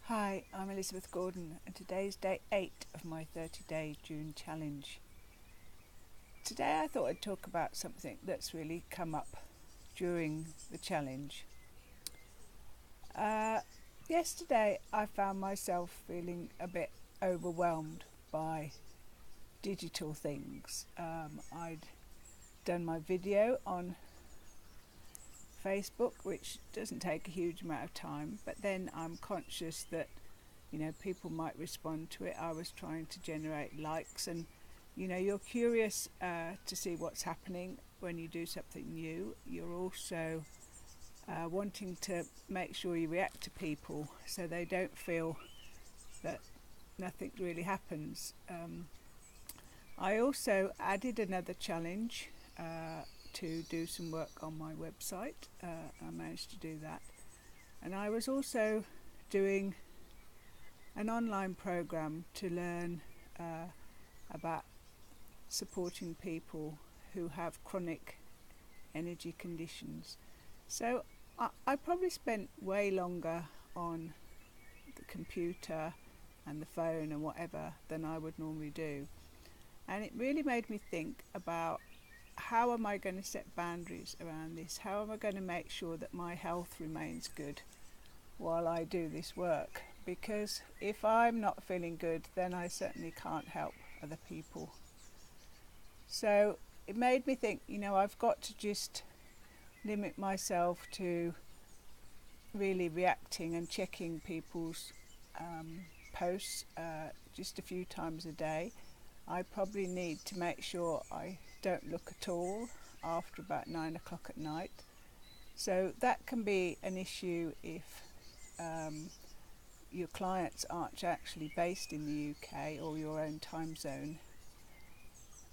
Hi, I'm Elizabeth Gordon and today's day 8 of my 30-day June challenge. Today I thought I'd talk about something that's really come up during the challenge. Yesterday I found myself feeling a bit overwhelmed by digital things. I'd done my video on Facebook, which doesn't take a huge amount of time, but then I'm conscious that people might respond to it. I was trying to generate likes, and you're curious to see what's happening when you do something new. You're also wanting to make sure you react to people so they don't feel that nothing really happens. I also added another challenge to do some work on my website. I managed to do that, and I was also doing an online program to learn about supporting people who have chronic energy conditions. So I probably spent way longer on the computer and the phone and whatever than I would normally do, and it really made me think about how am I going to set boundaries around this? How am I going to make sure that my health remains good while I do this work? Because if I'm not feeling good, then I certainly can't help other people. So it made me think, I've got to just limit myself to really reacting and checking people's posts just a few times a day. I probably need to make sure I don't look at all after about 9 o'clock at night. So that can be an issue if your clients aren't actually based in the UK or your own time zone.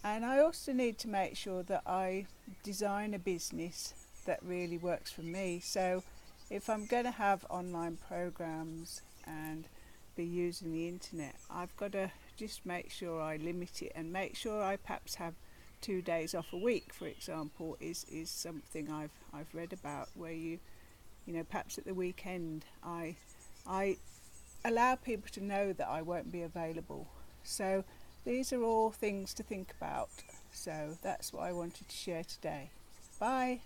And I also need to make sure that I design a business that really works for me. So if I'm going to have online programs and be using the internet, I've got to just make sure I limit it and make sure I perhaps have 2 days off a week, for example, is something I've read about, where you perhaps at the weekend I allow people to know that I won't be available. So these are all things to think about. So that's what I wanted to share today. Bye.